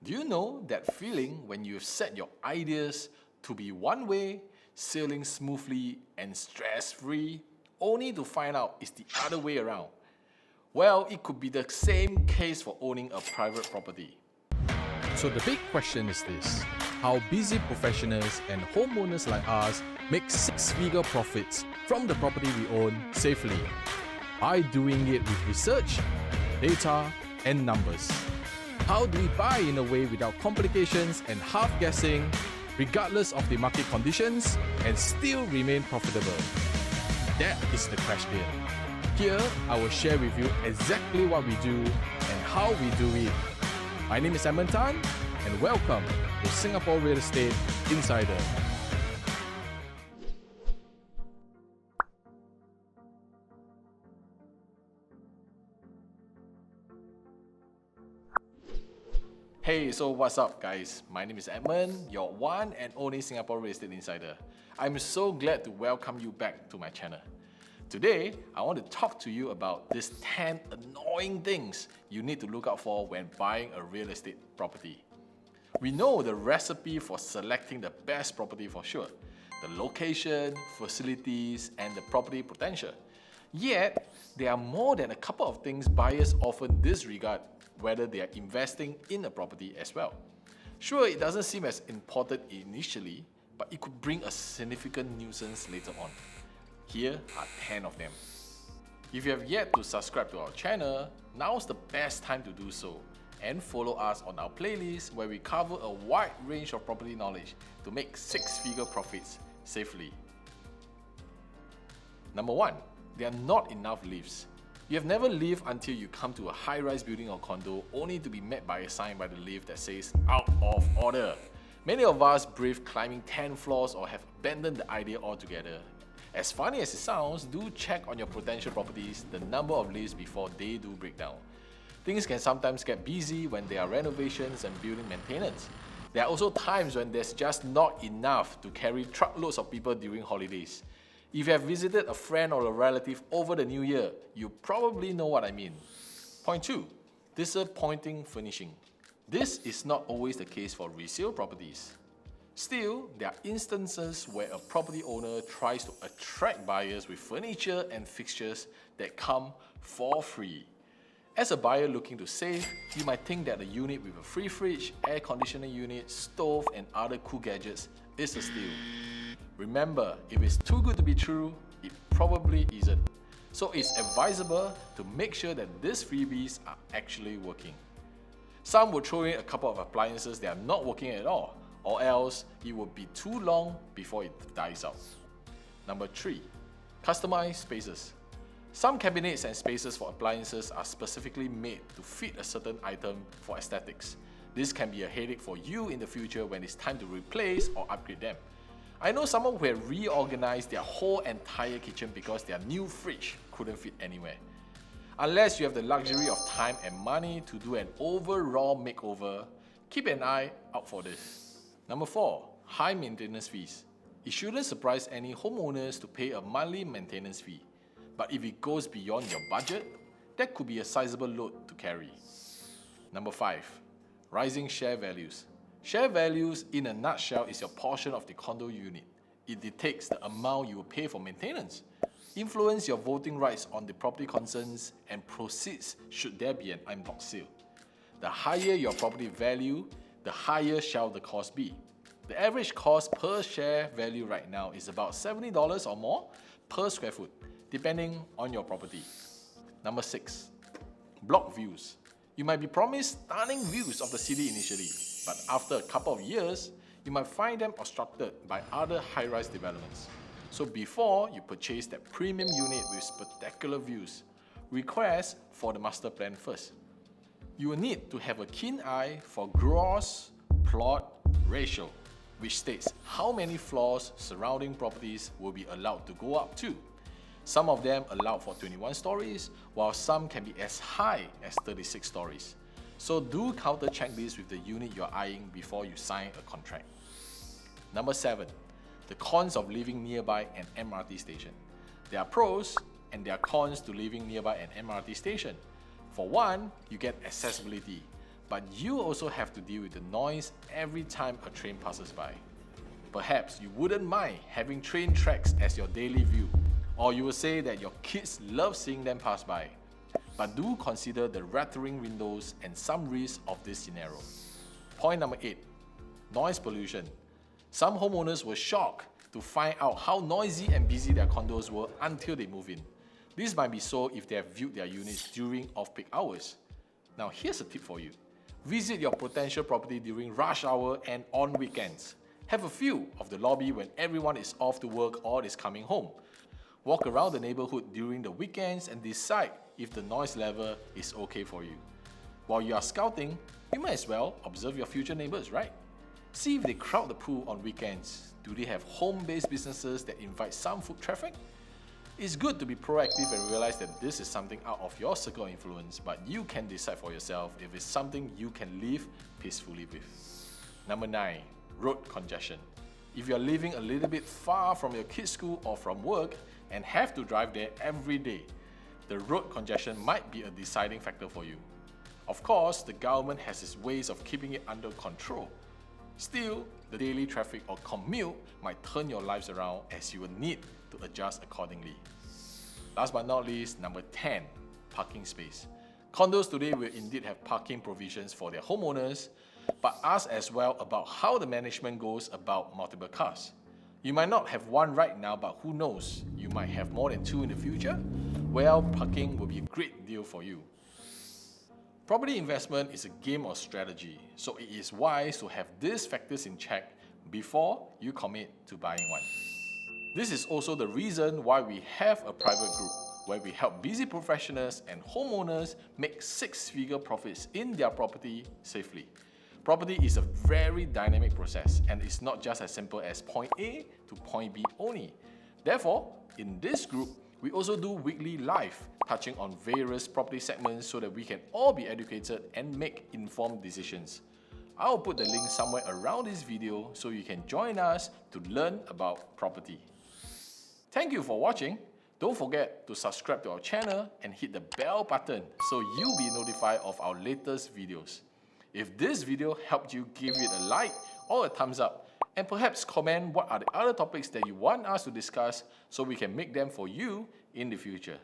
Do you know that feeling when you've set your ideas to be one way, sailing smoothly and stress-free, only to find out it's the other way around? Well, it could be the same case for owning a private property. So the big question is this: how busy professionals and homeowners like us make six-figure profits from the property we own safely by doing it with research, data, and numbers. How do we buy in a way without complications and half-guessing, regardless of the market conditions, and still remain profitable? That is the question. Here, I will share with you exactly what we do and how we do it. My name is Edmund Tan, and welcome to Singapore Real Estate Insider. Hey, so what's up guys? My name is Edmund, your one and only Singapore Real Estate Insider. I'm so glad to welcome you back to my channel. Today, I want to talk to you about these 10 annoying things you need to look out for when buying a real estate property. We know the recipe for selecting the best property for sure: the location, facilities, and the property potential. Yet, there are more than a couple of things buyers often disregard whether they are investing in a property as well. Sure, it doesn't seem as important initially, but it could bring a significant nuisance later on. Here are 10 of them. If you have yet to subscribe to our channel, now's the best time to do so, and follow us on our playlist where we cover a wide range of property knowledge to make six-figure profits safely. Number 1, there are not enough lifts. You have never lived until you come to a high-rise building or condo only to be met by a sign by the lift that says "out of order." Many of us brave climbing 10 floors or have abandoned the idea altogether. As funny as it sounds, do check on your potential properties the number of lifts before they do break down. Things can sometimes get busy when there are renovations and building maintenance. There are also times when there's just not enough to carry truckloads of people during holidays. If you have visited a friend or a relative over the new year, you probably know what I mean. Point 2. Disappointing furnishing. This is not always the case for resale properties. Still, there are instances where a property owner tries to attract buyers with furniture and fixtures that come for free. As a buyer looking to save, you might think that a unit with a free fridge, air conditioning unit, stove, and other cool gadgets is a steal. Remember, if it's too good to be true, it probably isn't. So it's advisable to make sure that these freebies are actually working. Some will throw in a couple of appliances that are not working at all, or else it will be too long before it dies out. Number 3, customized spaces. Some cabinets and spaces for appliances are specifically made to fit a certain item for aesthetics. This can be a headache for you in the future when it's time to replace or upgrade them. I know someone who had reorganized their whole entire kitchen because their new fridge couldn't fit anywhere. Unless you have the luxury of time and money to do an overall makeover, keep an eye out for this. Number 4, high maintenance fees. It shouldn't surprise any homeowners to pay a monthly maintenance fee, but if it goes beyond your budget, that could be a sizable load to carry. Number 5, rising share values. Share values, in a nutshell, is your portion of the condo unit. It dictates the amount you will pay for maintenance, influence your voting rights on the property concerns, and proceeds should there be an en bloc sale. The higher your property value, the higher shall the cost be. The average cost per share value right now is about $70 or more per square foot, depending on your property. Number 6, block views. You might be promised stunning views of the city initially, but after a couple of years, you might find them obstructed by other high-rise developments. So before you purchase that premium unit with spectacular views, request for the master plan first. You will need to have a keen eye for gross plot ratio, which states how many floors surrounding properties will be allowed to go up to. Some of them allow for 21 stories, while some can be as high as 36 stories. So do counter check this with the unit you're eyeing before you sign a contract. Number 7, the cons of living nearby an MRT station. There are pros and there are cons to living nearby an MRT station. For one, you get accessibility, but you also have to deal with the noise every time a train passes by. Perhaps you wouldn't mind having train tracks as your daily view, or you will say that your kids love seeing them pass by. But do consider the rattling windows and some risks of this scenario. Point number 8. Noise pollution. Some homeowners were shocked to find out how noisy and busy their condos were until they move in. This might be so if they have viewed their units during off-peak hours. Now here's a tip for you. Visit your potential property during rush hour and on weekends. Have a feel of the lobby when everyone is off to work or is coming home. Walk around the neighborhood during the weekends and decide if the noise level is okay for you. While you are scouting, you might as well observe your future neighbors, right? See if they crowd the pool on weekends. Do they have home-based businesses that invite some foot traffic? It's good to be proactive and realize that this is something out of your circle of influence, but you can decide for yourself if it's something you can live peacefully with. Number 9. Road congestion. If you're living a little bit far from your kids' school or from work and have to drive there every day, the road congestion might be a deciding factor for you. Of course, the government has its ways of keeping it under control. Still, the daily traffic or commute might turn your lives around as you will need to adjust accordingly. Last but not least, number 10, parking space. Condos today will indeed have parking provisions for their homeowners, but ask as well about how the management goes about multiple cars. You might not have one right now, but who knows, you might have more than 2 in the future? Well, parking will be a great deal for you. Property investment is a game of strategy, so it is wise to have these factors in check before you commit to buying one. This is also the reason why we have a private group where we help busy professionals and homeowners make 6-figure profits in their property safely. Property is a very dynamic process and it's not just as simple as point A to point B only. Therefore, in this group, we also do weekly live touching on various property segments so that we can all be educated and make informed decisions. I'll put the link somewhere around this video so you can join us to learn about property. Thank you for watching. Don't forget to subscribe to our channel and hit the bell button so you'll be notified of our latest videos. If this video helped you, give it a like or a thumbs up, and perhaps comment what are the other topics that you want us to discuss so we can make them for you in the future.